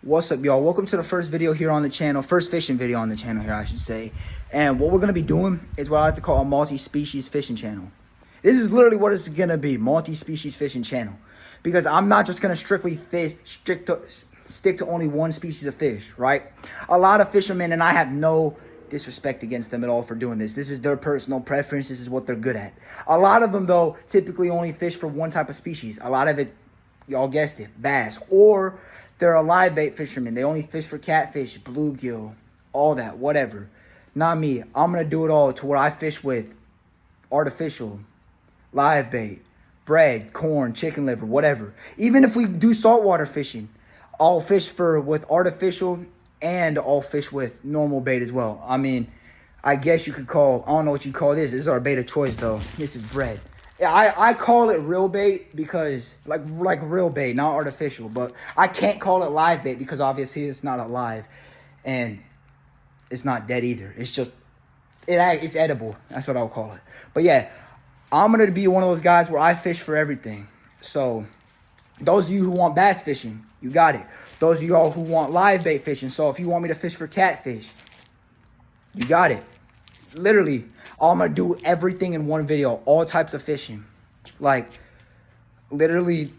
What's up, y'all? Welcome to the first video here on the channel, first fishing video on the channel here, I should say. And what we're going to be doing is what I like to call a multi-species fishing channel. This is literally what it's going to be, multi-species fishing channel. Because I'm not just going to strictly stick to only one species of fish, right? A lot of fishermen, and I have no disrespect against them at all for doing this. This is their personal preference. This is what they're good at. A lot of them, though, typically only fish for one type of species. A lot of it, y'all guessed it, bass. Or they're a live bait fisherman. They only fish for catfish, bluegill, all that, whatever. Not me. I'm going to do it all to where I fish with artificial, live bait, bread, corn, chicken liver, whatever. Even if we do saltwater fishing, I'll fish with artificial and I'll fish with normal bait as well. I mean, I guess you could call, I don't know what you call this. This is our bait of choice, though. This is bread. I call it real bait because, like real bait, not artificial. But I can't call it live bait because obviously it's not alive. And it's not dead either. It's just, it's edible. That's what I'll call it. But yeah, I'm going to be one of those guys where I fish for everything. So those of you who want bass fishing, you got it. Those of y'all who want live bait fishing, so if you want me to fish for catfish, you got it. Literally, I'm going to do everything in one video. All types of fishing. Like, literally,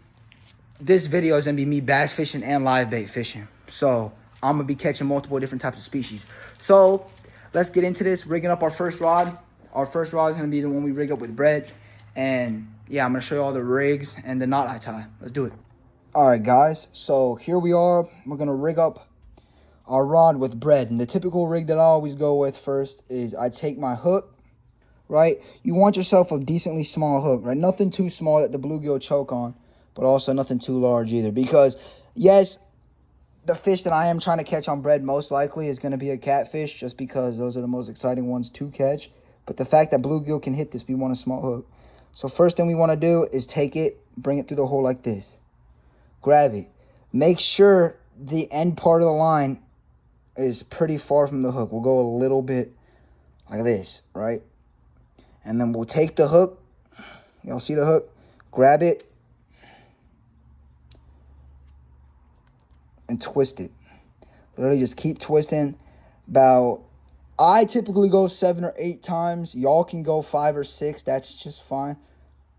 this video is going to be me bass fishing and live bait fishing. So, I'm going to be catching multiple different types of species. So, let's get into this. Rigging up our first rod. Our first rod is going to be the one we rig up with bread. And, yeah, I'm going to show you all the rigs and the knot I tie. Let's do it. Alright, guys. So, here we are. We're going to rig up our rod with bread. And the typical rig that I always go with first is I take my hook, right? You want yourself a decently small hook, right? Nothing too small that the bluegill choke on, but also nothing too large either. Because, yes, the fish that I am trying to catch on bread most likely is going to be a catfish, just because those are the most exciting ones to catch. But the fact that bluegill can hit this, we want a small hook. So first thing we want to do is take it, bring it through the hole like this. Grab it. Make sure the end part of the line is pretty far from the hook. We'll go a little bit like this, right? And then we'll take the hook. Y'all see the hook? Grab it and twist it. Literally just keep twisting. I typically go 7 or 8 times. Y'all can go 5 or 6. That's just fine.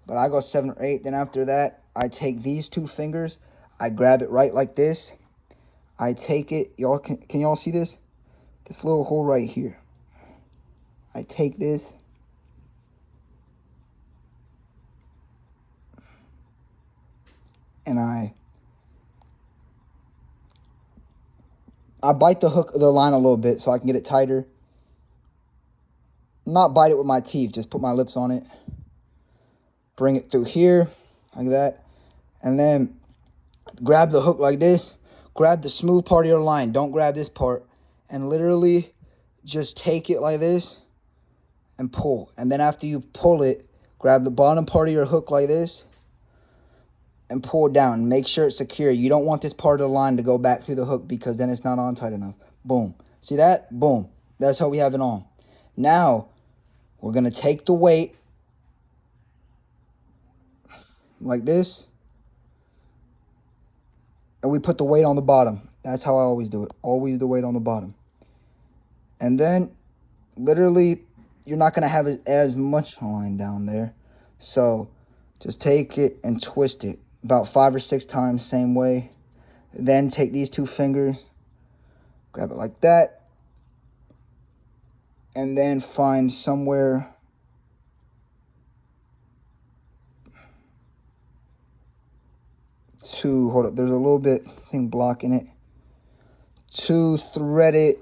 But I go 7 or 8. Then after that, I take these 2 fingers. I grab it right like this. I take it, y'all can y'all see this? This little hole right here. I take this. And I bite the line a little bit so I can get it tighter. Not bite it with my teeth, just put my lips on it. Bring it through here, like that. And then grab the hook like this. Grab the smooth part of your line. Don't grab this part. And literally just take it like this and pull. And then after you pull it, grab the bottom part of your hook like this and pull down. Make sure it's secure. You don't want this part of the line to go back through the hook because then it's not on tight enough. Boom. See that? Boom. That's how we have it on. Now, we're going to take the weight like this. And we put the weight on the bottom. That's how I always do it. Always the weight on the bottom. And then, literally, you're not going to have as much line down there. So, just take it and twist it. About 5 or 6 times, same way. Then take these 2 fingers. Grab it like that. And then find somewhere to, hold up, there's a little bit thing blocking it, to thread it.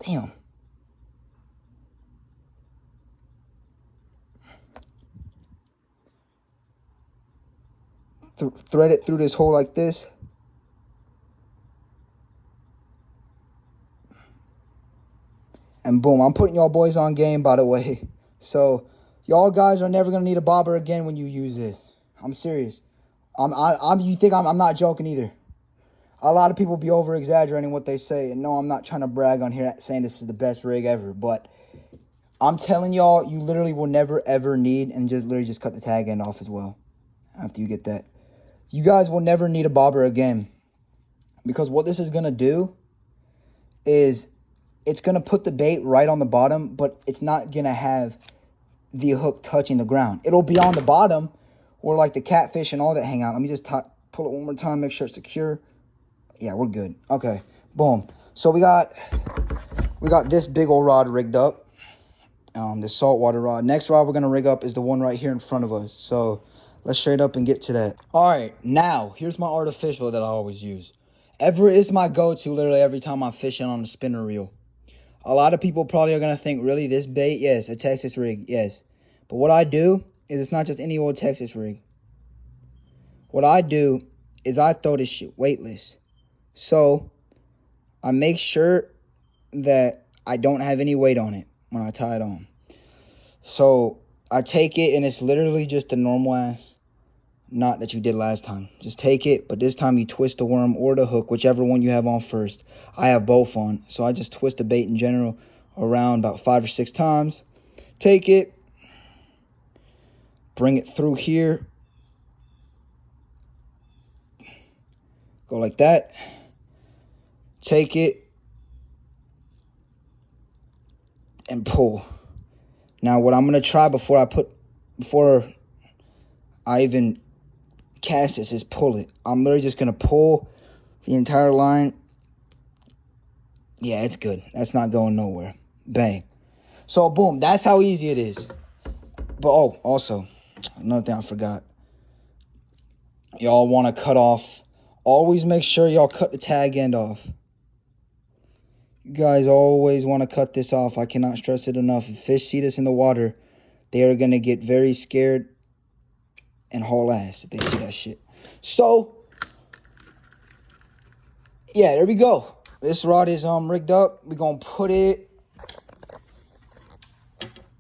Damn. Thread it through this hole like this. And boom, I'm putting y'all boys on game, by the way. So y'all guys are never going to need a bobber again when you use this. I'm serious. You think I'm not joking either. A lot of people be over-exaggerating what they say. And no, I'm not trying to brag on here saying this is the best rig ever. But I'm telling y'all, you literally will never, ever need, and just literally just cut the tag end off as well after you get that. You guys will never need a bobber again. Because what this is going to do is it's going to put the bait right on the bottom, but it's not going to have the hook touching the ground. It'll be on the bottom where like the catfish and all that hang out. Let me just pull it one more time, make sure it's secure. Yeah, we're good. Okay, boom. So we got this big old rod rigged up, this saltwater rod. Next rod we're going to rig up is the one right here in front of us. So let's straight up and get to that. All right, now here's my artificial that I always use. Everett is my go-to literally every time I'm fishing on the spinner reel. A lot of people probably are going to think, really, this bait? Yes, a Texas rig, yes. But what I do is it's not just any old Texas rig. What I do is I throw this shit weightless. So I make sure that I don't have any weight on it when I tie it on. So I take it and it's literally just the normal ass knot that you did last time. Just take it, but this time you twist the worm or the hook, whichever one you have on first. I have both on, so I just twist the bait in general around about 5 or 6 times. Take it, bring it through here, go like that. Take it and pull. Now what I'm gonna try before I even cast this is pull it. I'm literally just gonna pull the entire line. Yeah, it's good. That's not going nowhere. Bang. So boom, that's how easy it is. But oh, also another thing I forgot. Y'all want to cut off. Always make sure y'all cut the tag end off. You guys always want to cut this off. I cannot stress it enough. If fish see this in the water, they are gonna get very scared and haul ass if they see that shit. So yeah, there we go. This rod is rigged up. We're gonna put it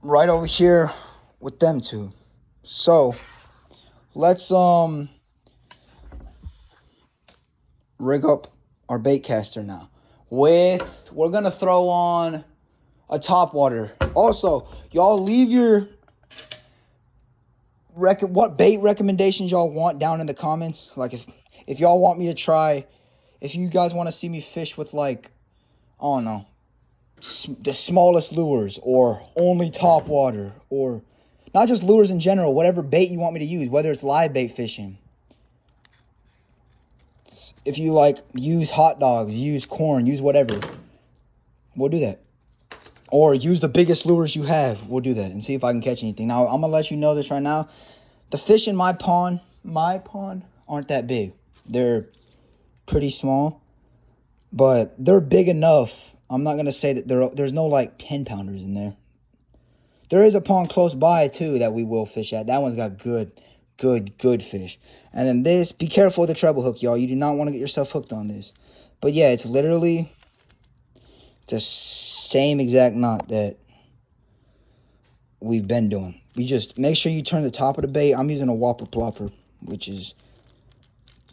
right over here with them two. So let's rig up our bait caster now. We're gonna throw on a top water. Also, y'all leave your what bait recommendations y'all want down in the comments. Like if y'all want me to try, if you guys want to see me fish with like, I don't know, the smallest lures or only top water, or not just lures in general, whatever bait you want me to use, whether it's live bait fishing. If you like use hot dogs, use corn, use whatever, we'll do that. Or use the biggest lures you have. We'll do that and see if I can catch anything. Now, I'm going to let you know this right now. The fish in my pond aren't that big. They're pretty small, but they're big enough. I'm not going to say that there's no like 10 pounders in there. There is a pond close by too that we will fish at. That one's got good fish. And then this, be careful with the treble hook, y'all. You do not want to get yourself hooked on this. But yeah, it's literally the same exact knot that we've been doing. You just make sure you turn the top of the bait. I'm using a Whopper Plopper, which is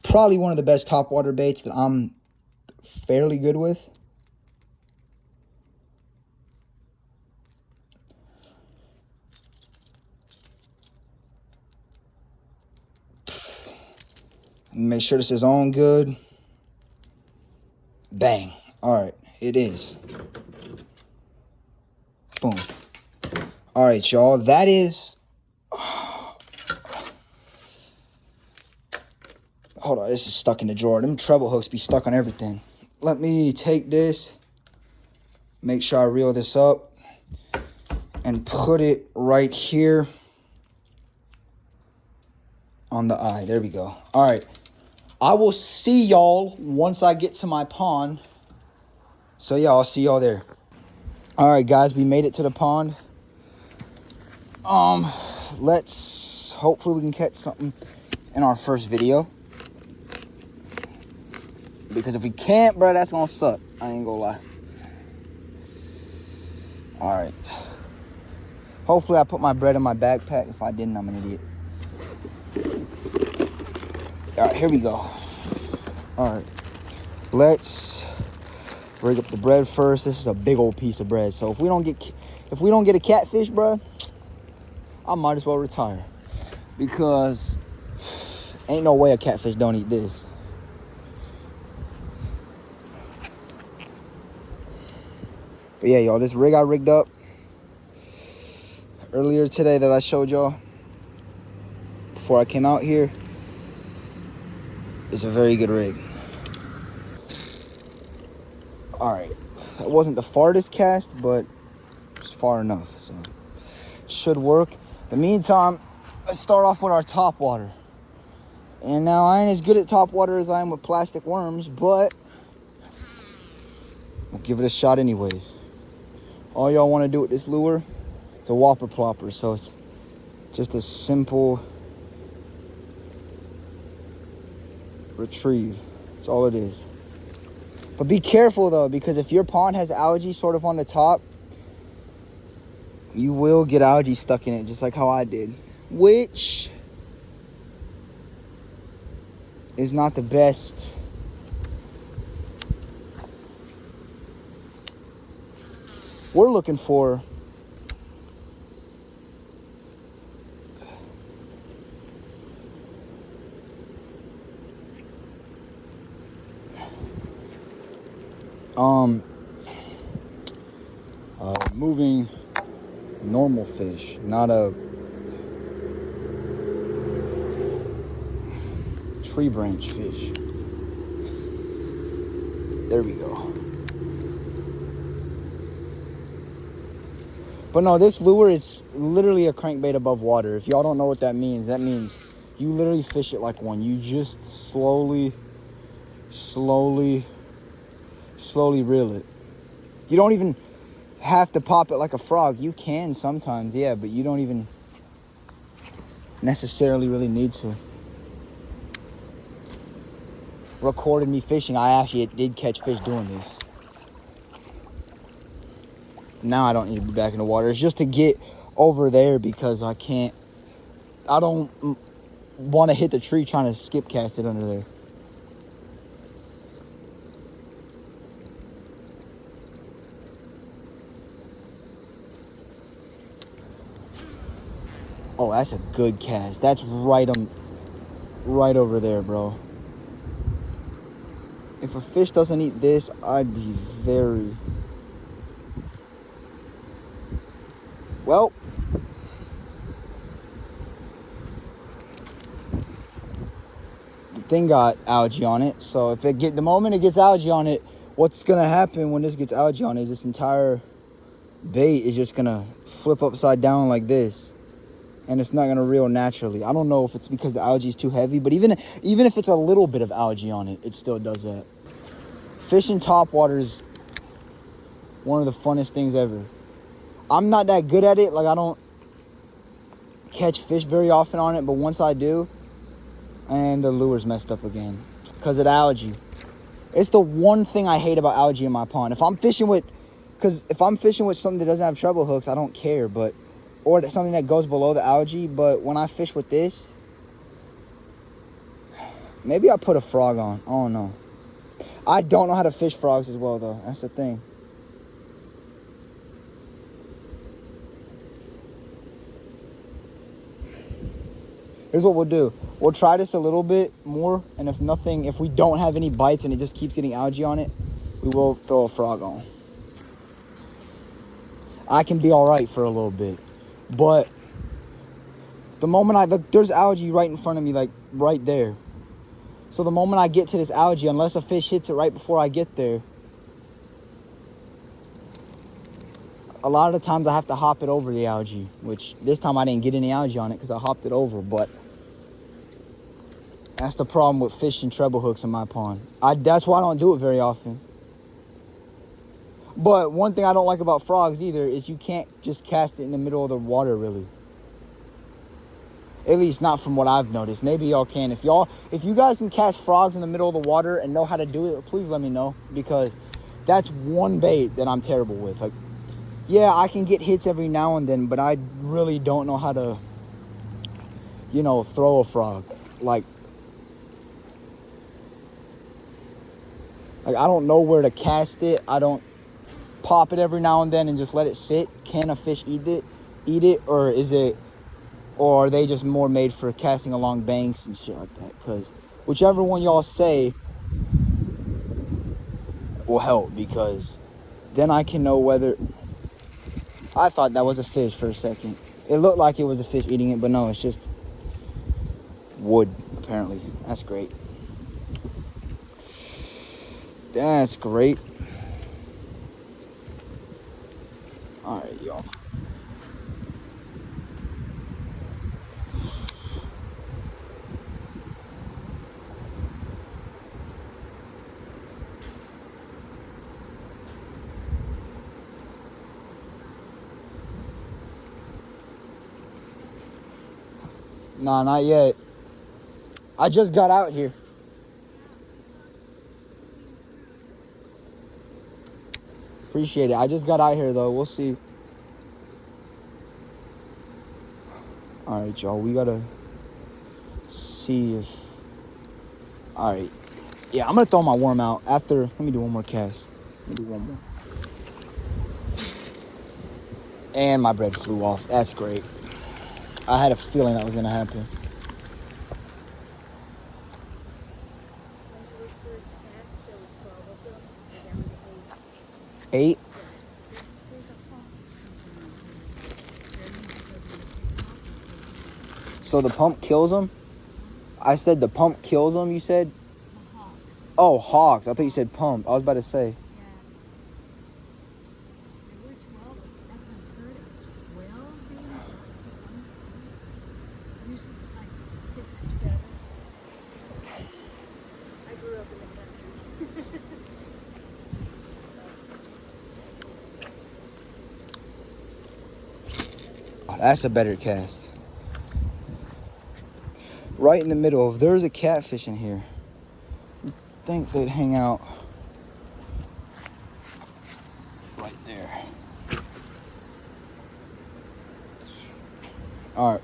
probably one of the best top water baits that I'm fairly good with. Make sure this is on good. Bang. All right, it is. Boom. All right, y'all. That is... Hold on, this is stuck in the drawer. Them treble hooks be stuck on everything. Let me take this. Make sure I reel this up. And put it right here on the eye. There we go. All right. I will see y'all once I get to my pond. So yeah, I'll see y'all there. All right, guys, we made it to the pond. Let's hopefully we can catch something in our first video. Because if we can't, bro, that's gonna suck. I ain't gonna lie. All right. Hopefully I put my bread in my backpack. If I didn't, I'm an idiot. All right, here we go. All right, let's rig up the bread first. This is a big old piece of bread. So if we don't get a catfish, bro, I might as well retire, because Ain't no way a catfish don't eat this. But yeah, y'all, this rig I rigged up earlier today that I showed y'all before I came out here is a very good rig. All right, that wasn't the farthest cast, but it's far enough, so should work. In the meantime, let's start off with our top water. And now I ain't as good at top water as I am with plastic worms, but we'll give it a shot anyways. All y'all want to do with this lure, it's a whopper plopper, so it's just a simple retrieve. That's all it is. But be careful though, because if your pond has algae sort of on the top, you will get algae stuck in it, just like how I did, which is not the best. We're looking for moving normal fish, not a tree branch fish. There we go. But no, this lure is literally a crankbait above water. If y'all don't know what that means you literally fish it like one. You just slowly reel it. You don't even have to pop it like a frog. You can sometimes, yeah, but you don't even necessarily really need to. Recorded me fishing. I actually did catch fish doing this. Now I don't need to be back in the water. It's just to get over there because I don't want to hit the tree trying to skip cast it under there. Oh, that's a good cast. That's right over there, bro. If a fish doesn't eat this, I'd be very... Well, the thing got algae on it. So if the moment it gets algae on it, what's gonna happen when this gets algae on it is this entire bait is just gonna flip upside down like this. And it's not gonna reel naturally. I don't know if it's because the algae is too heavy, but even if it's a little bit of algae on it, it still does that. Fishing top water is one of the funnest things ever. I'm not that good at it. Like, I don't catch fish very often on it, but once I do, and the lure's messed up again because of the algae. It's the one thing I hate about algae in my pond. If I'm fishing with something that doesn't have treble hooks, I don't care, or something that goes below the algae. But when I fish with this, maybe I put a frog on. I don't know. I don't know how to fish frogs as well, though. That's the thing. Here's what we'll do. We'll try this a little bit more, and if we don't have any bites and it just keeps getting algae on it, we will throw a frog on. I can be all right for a little bit. But the moment there's algae right in front of me, like right there. So the moment I get to this algae, unless a fish hits it right before I get there, a lot of the times I have to hop it over the algae, which this time I didn't get any algae on it because I hopped it over. But that's the problem with fishing treble hooks in my pond. That's why I don't do it very often. But one thing I don't like about frogs either is you can't just cast it in the middle of the water, really. At least not from what I've noticed. Maybe y'all can. If you guys can catch frogs in the middle of the water and know how to do it, please let me know, because that's one bait that I'm terrible with. Like, yeah, I can get hits every now and then, but I really don't know how to, throw a frog. Like I don't know where to cast it. I don't pop it every now and then and just let it sit. Can a fish eat it? Or is it Or are they just more made for casting along banks and shit like that? Because whichever one y'all say will help, because then I can know whether... I thought that was a fish for a second. It looked like it was a fish eating it, but no, it's just wood, apparently. That's great. That's great. All right, y'all. Nah, not yet. I just got out here. Appreciate it. I just got out here, though. We'll see. All right, y'all. We gotta see if... All right. Yeah, I'm gonna throw my worm out after... Let me do one more cast. Let me do one more. And my bread flew off. That's great. I had a feeling that was gonna happen. Eight? So the pump kills them? I said the pump kills them, you said? Hogs. Oh, hogs. I thought you said pump. I was about to say. Yeah. There were 12. That's unheard of. 12 being usually it's like 6 or 7. I grew up in the country. Oh, that's a better cast. Right in the middle. If there's a catfish in here, you'd think they'd hang out right there. All right.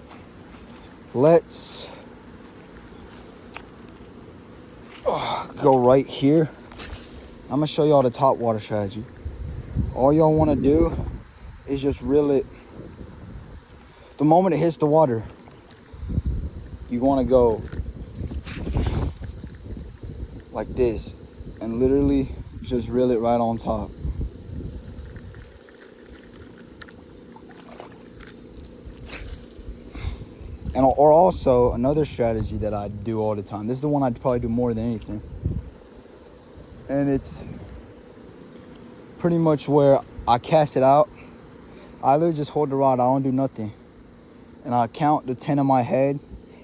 Let's go right here. I'm gonna show y'all the top water strategy. All y'all want to do is just reel it. The moment it hits the water, you want to go like this and literally just reel it right on top. And or also another strategy that I do all the time. This is the one I'd probably do more than anything. And it's pretty much where I cast it out. I literally just hold the rod. I don't do nothing. And I count the 10 in my head.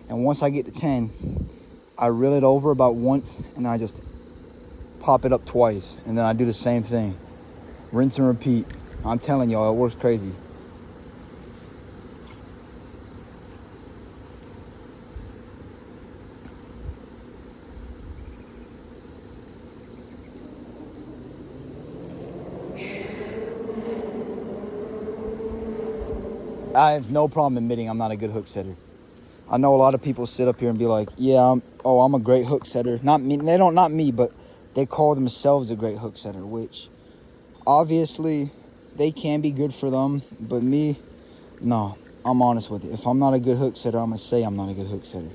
And once I get to 10, I reel it over about once. And I just pop it up twice. And then I do the same thing. Rinse and repeat. I'm telling y'all, it works crazy. I have no problem admitting I'm not a good hook setter. I know a lot of people sit up here and be like, yeah, I'm a great hook setter. Not me, not me, but they call themselves a great hook setter, which obviously they can be good for them, but me, no, I'm honest with it. If I'm not a good hook setter, I'm gonna say I'm not a good hook setter.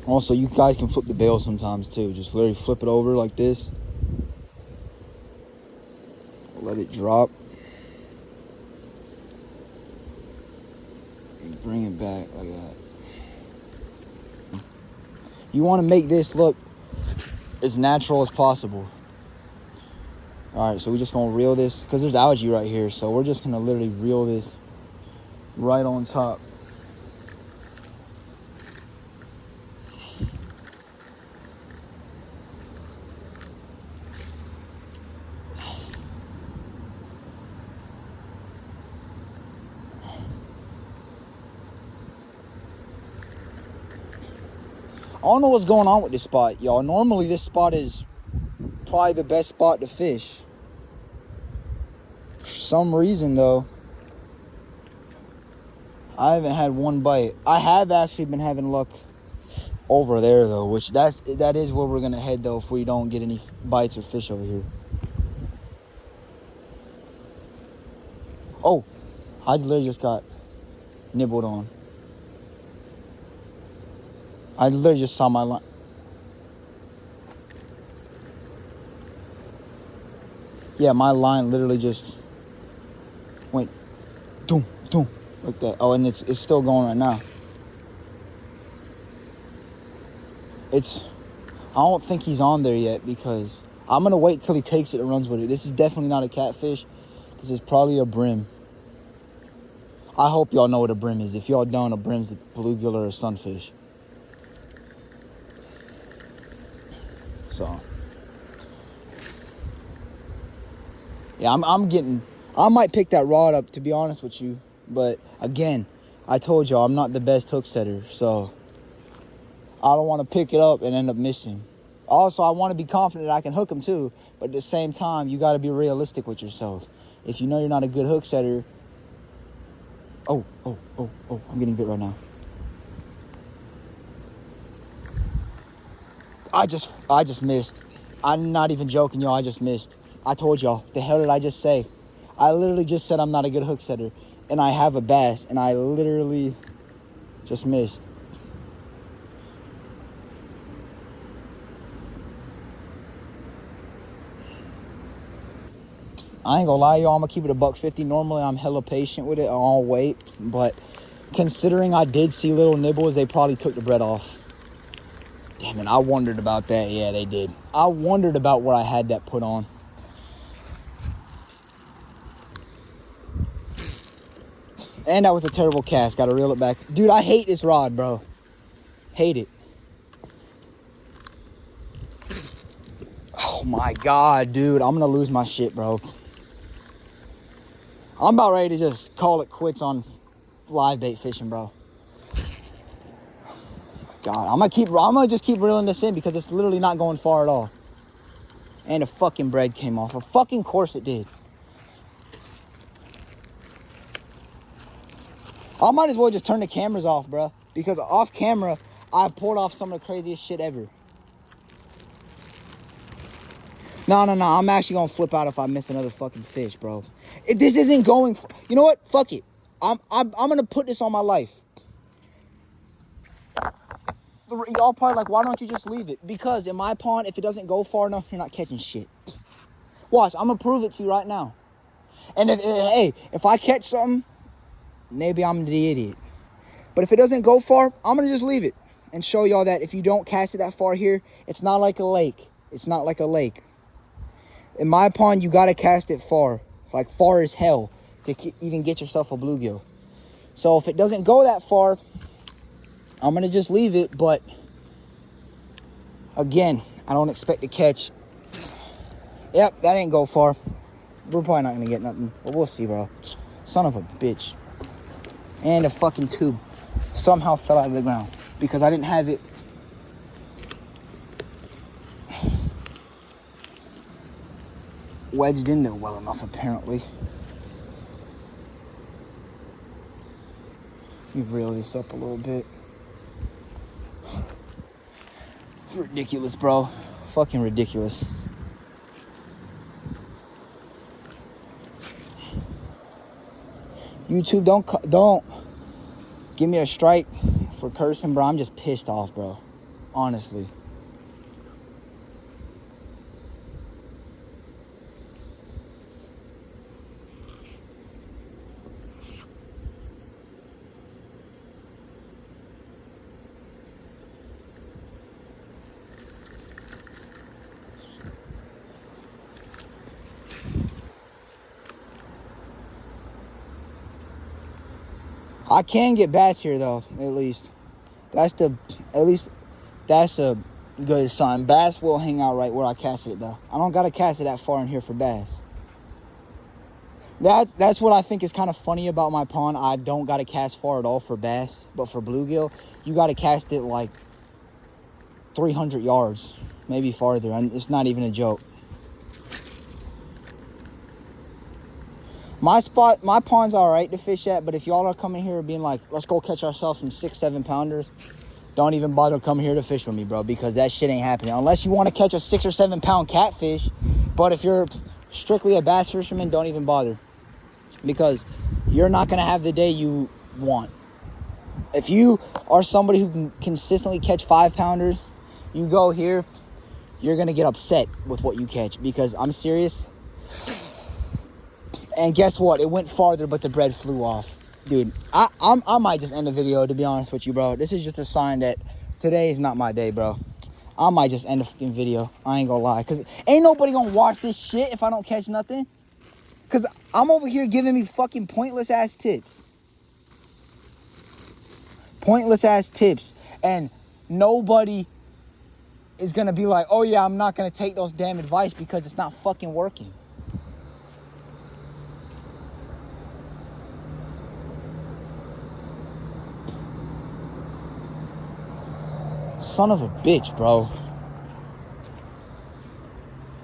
Also, you guys can flip the bail sometimes too. Just literally flip it over like this. Let it drop. And bring it back like that. You want to make this look as natural as possible. All right, so we're just going to reel this because there's algae right here. So we're just going to literally reel this right on top. I don't know what's going on with this spot, y'all. Normally, this spot is probably the best spot to fish. For some reason, though, I haven't had one bite. I have actually been having luck over there, though, which that is where we're going to head, though, if we don't get any bites or fish over here. Oh, I literally just got nibbled on. I literally just saw my line. Yeah, my line literally just went doom, doom, like that. Oh, and it's still going right now. I don't think he's on there yet because I'm going to wait till he takes it and runs with it. This is definitely not a catfish. This is probably a brim. I hope y'all know what a brim is. If y'all don't, a brim's a bluegill or a sunfish. So, yeah, I might pick that rod up, to be honest with you. But again, I told y'all I'm not the best hook setter, so I don't want to pick it up and end up missing. Also, I want to be confident I can hook them too, but at the same time, you got to be realistic with yourself. If you know you're not a good hook setter... Oh, I'm getting bit right now. I just missed. I'm not even joking, y'all. I just missed. I told y'all. The hell did I just say? I literally just said I'm not a good hook setter, and I have a bass, and I literally just missed. I ain't gonna lie, y'all. I'm gonna keep it $1.50. Normally, I'm hella patient with it. I'll wait, but considering I did see little nibbles, they probably took the bread off. Damn it, I wondered about that. Yeah, they did. I wondered about where I had that put on. And that was a terrible cast. Gotta reel it back. Dude, I hate this rod, bro. Hate it. Oh my God, dude. I'm gonna lose my shit, bro. I'm about ready to just call it quits on live bait fishing, bro. God, I'm gonna just keep reeling this in because it's literally not going far at all. And the fucking bread came off. Of fucking course it did. I might as well just turn the cameras off, bro. Because off camera, I pulled off some of the craziest shit ever. No. I'm actually gonna flip out if I miss another fucking fish, bro. This isn't going. You know what? Fuck it. I'm gonna put this on my life. Y'all probably like, why don't you just leave it? Because in my pond, if it doesn't go far enough, you're not catching shit. Watch, I'm gonna prove it to you right now. And if I catch something, maybe I'm the idiot. But if it doesn't go far, I'm gonna just leave it and show y'all that if you don't cast it that far here, it's not like a lake. It's not like a lake. In my pond, you gotta cast it far, like far as hell, to even get yourself a bluegill. So if it doesn't go that far, I'm gonna just leave it. But again, I don't expect to catch. Yep, that ain't go far. We're probably not gonna get nothing, but we'll see, bro. Son of a bitch. And the fucking tube somehow fell out of the ground because I didn't have it. Wedged in there well enough, apparently. Let me reel this up a little bit. It's ridiculous, bro. Fucking ridiculous. YouTube, don't give me a strike for cursing, bro. I'm just pissed off, bro. Honestly. I can get bass here though, at least. That's a good sign. Bass will hang out right where I casted it though. I don't gotta cast it that far in here for bass. That's what I think is kind of funny about my pond. I don't gotta cast far at all for bass, but for bluegill, you gotta cast it like 300 yards, maybe farther, and it's not even a joke. My pond's all right to fish at, but if y'all are coming here being like, let's go catch ourselves some 6-7 pounders, don't even bother coming here to fish with me, bro, because that shit ain't happening. Unless you want to catch a 6 or 7 pound catfish, but if you're strictly a bass fisherman, don't even bother, because you're not going to have the day you want. If you are somebody who can consistently catch 5 pounders, you go here, you're going to get upset with what you catch, because I'm serious. And guess what? It went farther, but the bread flew off. Dude, I might just end the video, to be honest with you, bro. This is just a sign that today is not my day, bro. I might just end the fucking video. I ain't gonna lie. Because ain't nobody gonna watch this shit if I don't catch nothing. Because I'm over here giving me fucking pointless-ass tips. Pointless-ass tips. And nobody is gonna be like, oh yeah, I'm not gonna take those damn advice because it's not fucking working. Son of a bitch, bro.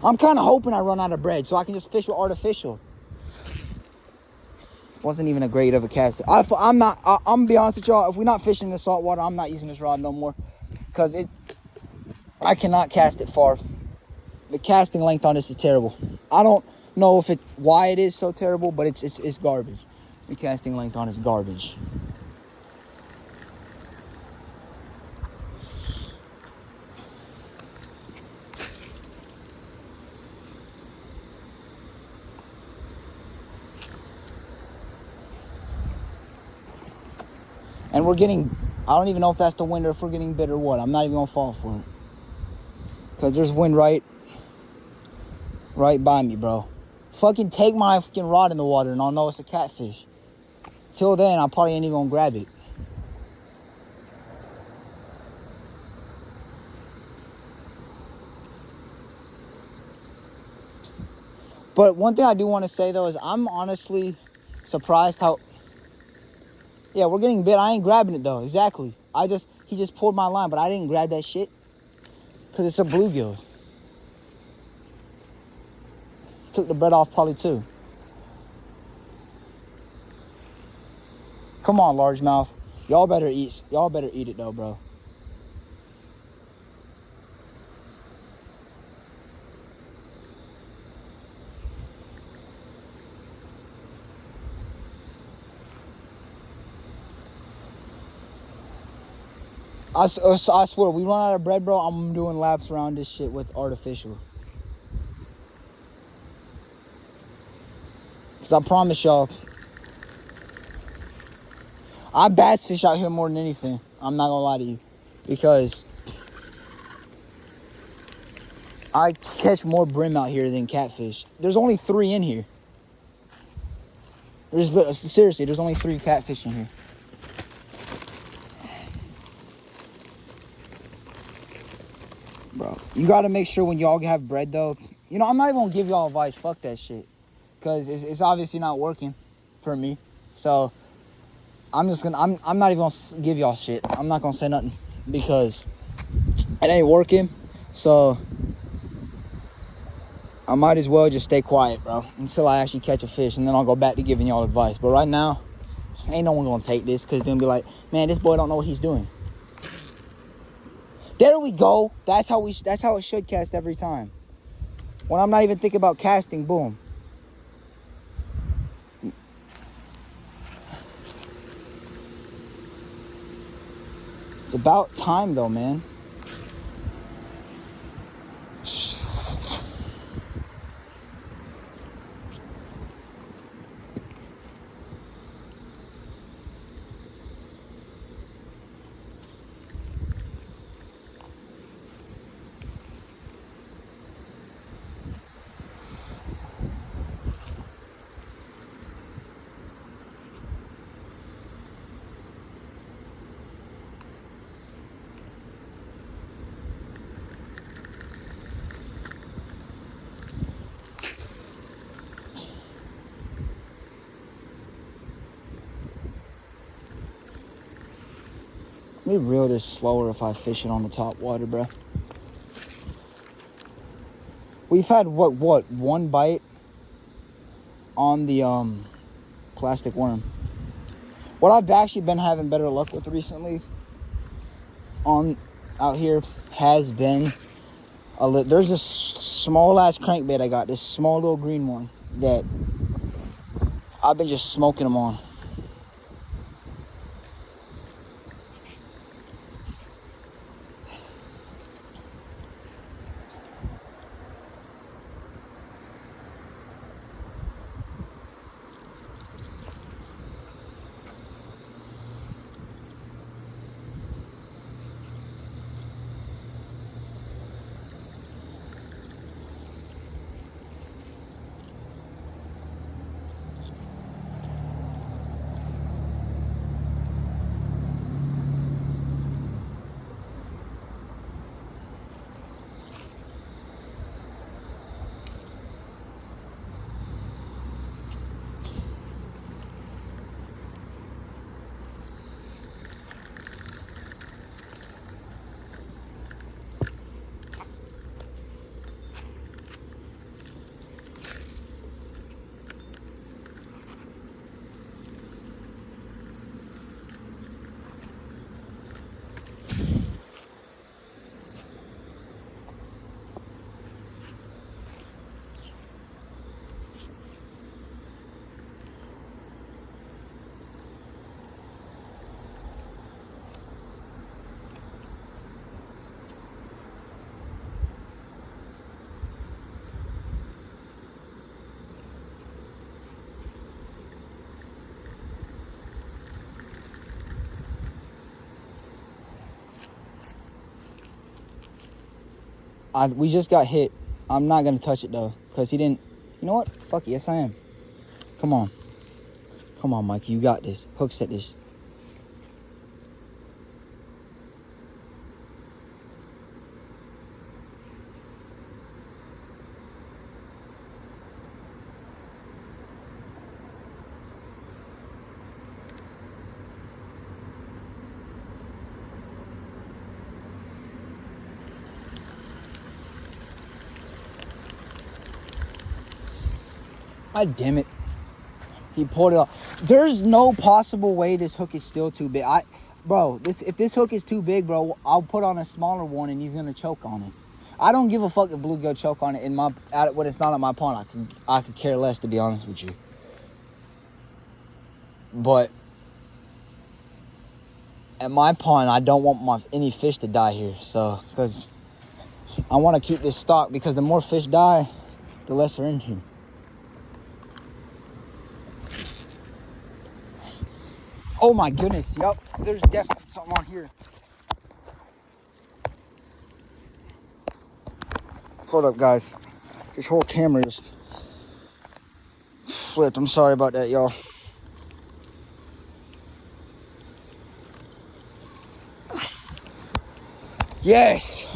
I'm kind of hoping I run out of bread so I can just fish with artificial. Wasn't even a great of a cast. I'm gonna be honest with y'all. If we're not fishing in the salt water, I'm not using this rod no more, because I cannot cast it far. The casting length on this is terrible. I don't know why it is so terrible, but it's garbage. The casting length on it is garbage. And we're getting, I don't even know if that's the wind or if we're getting bit or what. I'm not even gonna fall for it, because there's wind right by me, bro. Fucking take my fucking rod in the water and I'll know it's a catfish. Till then, I probably ain't even gonna grab it. But one thing I do want to say, though, is I'm honestly surprised how... Yeah, we're getting bit. I ain't grabbing it, though. Exactly. He just pulled my line, but I didn't grab that shit, because it's a bluegill. He took the bread off probably, too. Come on, largemouth. Y'all better eat it, though, bro. I swear, we run out of bread, bro, I'm doing laps around this shit with artificial. Because I promise y'all, I bass fish out here more than anything. I'm not going to lie to you. Because I catch more brim out here than catfish. There's only 3 in here. Seriously, there's only 3 catfish in here. Bro, you got to make sure when y'all have bread, though. You know, I'm not even going to give y'all advice. Fuck that shit. Because it's obviously not working for me. So, I'm not even going to give y'all shit. I'm not going to say nothing. Because it ain't working. So, I might as well just stay quiet, bro. Until I actually catch a fish. And then I'll go back to giving y'all advice. But right now, ain't no one going to take this. Because they're going to be like, man, this boy don't know what he's doing. There we go. That's how it should cast every time. When I'm not even thinking about casting, boom. It's about time, though, man. Let me reel this slower if I fish it on the top water, bro. We've had what one bite on the plastic worm. What I've actually been having better luck with recently out here has been there's this small ass crankbait I got, this small little green one that I've been just smoking them on. We just got hit. I'm not gonna touch it though, because he didn't. You know what? Fuck it. Yes, I am. Come on. Come on, Mikey. You got this. Hook set this. God damn it. He pulled it off. There's no possible way this hook is still too big. Bro, if this hook is too big, bro, I'll put on a smaller one and he's gonna choke on it. I don't give a fuck if bluegill choke on it when it's not at my pond. I could care less, to be honest with you. But at my pond, I don't want any fish to die here. So, because I want to keep this stock, because the more fish die, the less are in here. Oh my goodness, yep, there's definitely something on here. Hold up, guys. This whole camera just flipped. I'm sorry about that, y'all. Yes!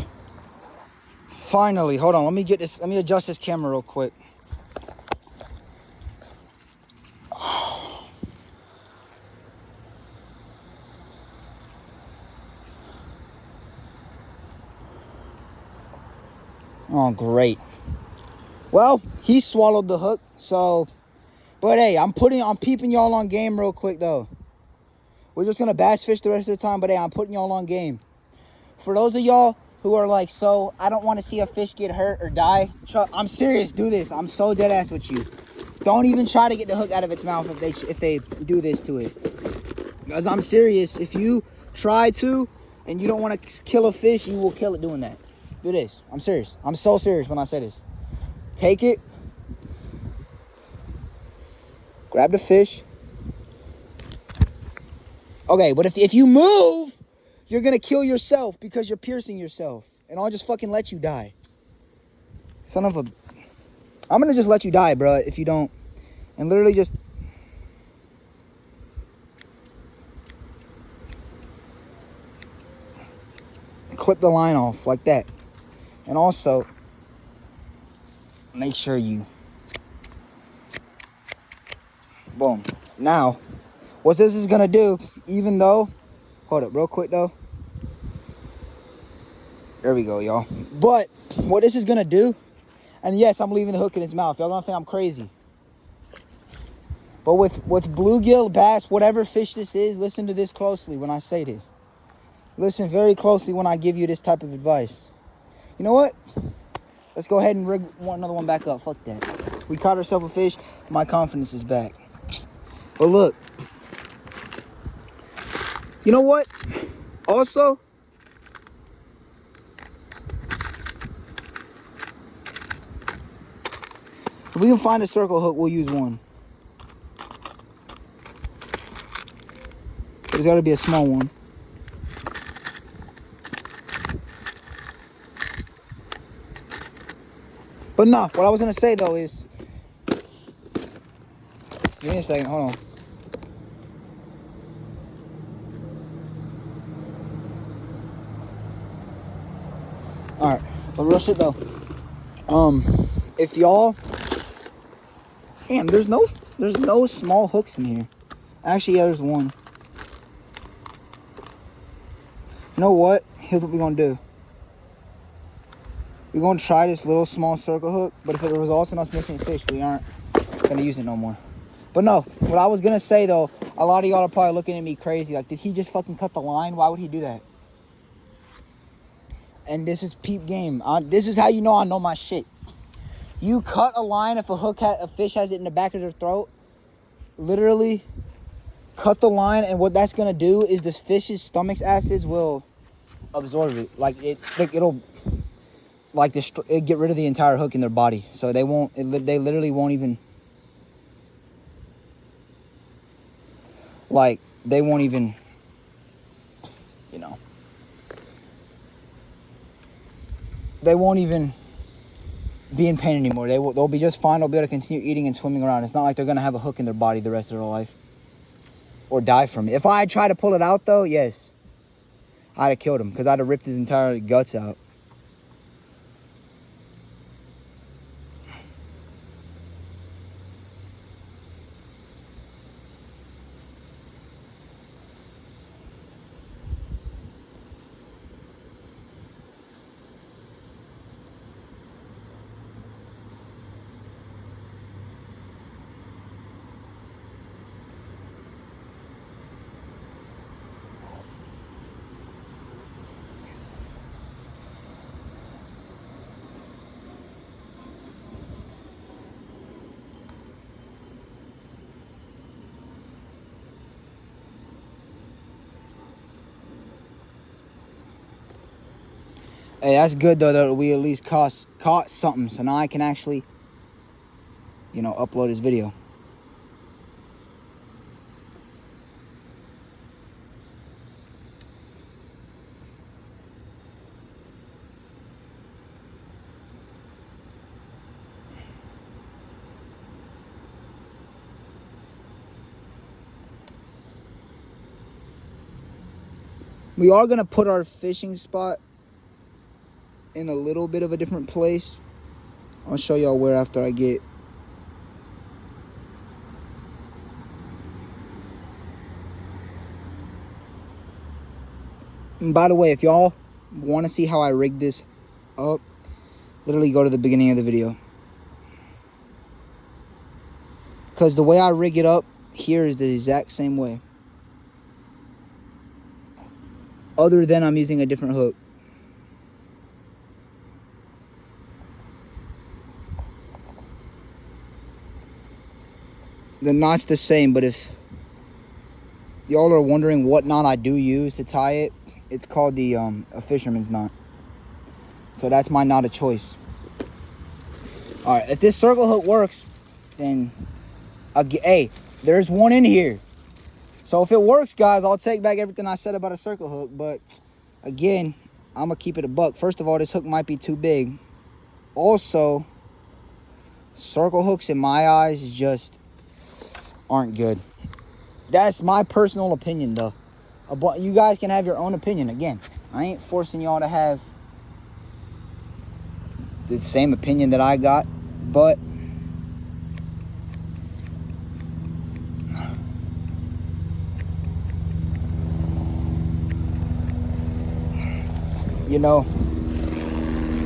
Finally, hold on, let me adjust this camera real quick. Oh, great. Well, he swallowed the hook, so... But hey, I'm peeping y'all on game real quick, though. We're just gonna bass fish the rest of the time, but hey, I'm putting y'all on game. For those of y'all who are like, so, I don't want to see a fish get hurt or die. I'm serious, do this. I'm so dead ass with you. Don't even try to get the hook out of its mouth if they do this to it. Because I'm serious, if you try to, and you don't want to kill a fish, you will kill it doing that. Do this. I'm serious. I'm so serious when I say this. Take it. Grab the fish. Okay, but if you move, you're going to kill yourself because you're piercing yourself. And I'll just fucking let you die. Son of a... I'm going to just let you die, bro, if you don't. And literally just... clip the line off like that. And also, make sure you... Boom. Now, what this is going to do, even though... Hold up real quick, though. There we go, y'all. But what this is gonna do, and yes, I'm leaving the hook in his mouth. Y'all don't think I'm crazy. But with bluegill, bass, whatever fish this is, listen to this closely when I say this. Listen very closely when I give you this type of advice. You know what? Let's go ahead and rig another one back up. Fuck that. We caught ourselves a fish. My confidence is back. But look. You know what? Also, if we can find a circle hook, we'll use one. There's got to be a small one. But no, what I was going to say, though, is... Give me a second. Hold on. Alright. But real shit, though. If y'all... Damn, there's no small hooks in here. Actually, yeah, there's one. You know what? Here's what we're going to do. We're going to try this little small circle hook, but if it results in us missing fish, we aren't going to use it no more. But no, what I was going to say, though, a lot of y'all are probably looking at me crazy. Like, did he just fucking cut the line? Why would he do that? And this is peep game. This is how you know I know my shit. You cut a line if a fish has it in the back of their throat. Literally, cut the line, and what that's going to do is this fish's stomach's acids will absorb it. It'll get rid of the entire hook in their body, so they literally won't even you know, they won't even be in pain anymore. They'll be just fine. They'll be able to continue eating and swimming around. It's not like they're gonna have a hook in their body the rest of their life or die from it. If I tried to pull it out, though, yes, I'd have killed him because I'd have ripped his entire guts out. Hey, that's good, though, that we at least caught something. So now I can actually, upload this video. We are going to put our fishing spot in a little bit of a different place. I'll show y'all where after I get. And by the way, if y'all want to see how I rig this up, literally go to the beginning of the video. Because the way I rig it up here is the exact same way. Other than I'm using a different hook. The knot's the same, but if y'all are wondering what knot I do use to tie it, it's called the a fisherman's knot. So that's my knot of choice. Alright, if this circle hook works, then hey, there's one in here. So if it works, guys, I'll take back everything I said about a circle hook. But again, I'm gonna keep it a buck. First of all, this hook might be too big. Also, circle hooks in my eyes just aren't good. That's my personal opinion, though. You guys can have your own opinion. Again, I ain't forcing y'all to have the same opinion that I got, but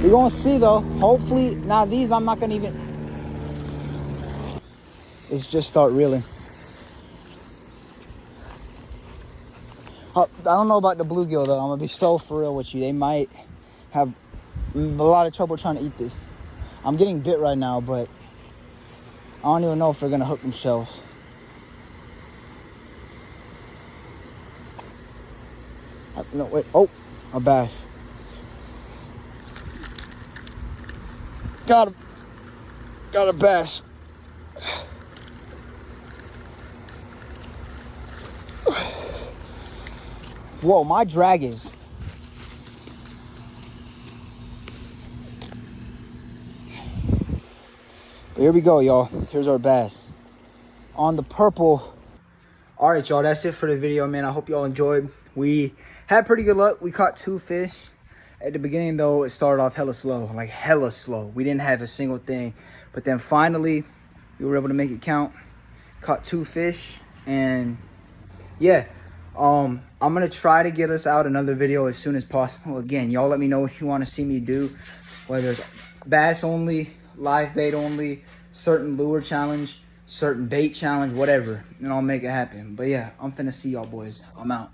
We're gonna see though. Hopefully, now these I'm not gonna even. It's just start reeling. I don't know about the bluegill though. I'm gonna be so for real with you. They might have a lot of trouble trying to eat this. I'm getting bit right now, but I don't even know if they're gonna hook themselves. No, wait. Oh, a bass. Got him. Got a bass. Whoa, my drag is. But here we go, y'all. Here's our bass. On the purple. All right, y'all. That's it for the video, man. I hope y'all enjoyed. We had pretty good luck. We caught 2 fish. At the beginning, though, it started off hella slow. Like, hella slow. We didn't have a single thing. But then finally, we were able to make it count. Caught 2 fish. And, yeah. I'm going to try to get us out another video as soon as possible. Again, y'all let me know what you want to see me do. Whether it's bass only, live bait only, certain lure challenge, certain bait challenge, whatever. And I'll make it happen. But, yeah, I'm finna see y'all boys. I'm out.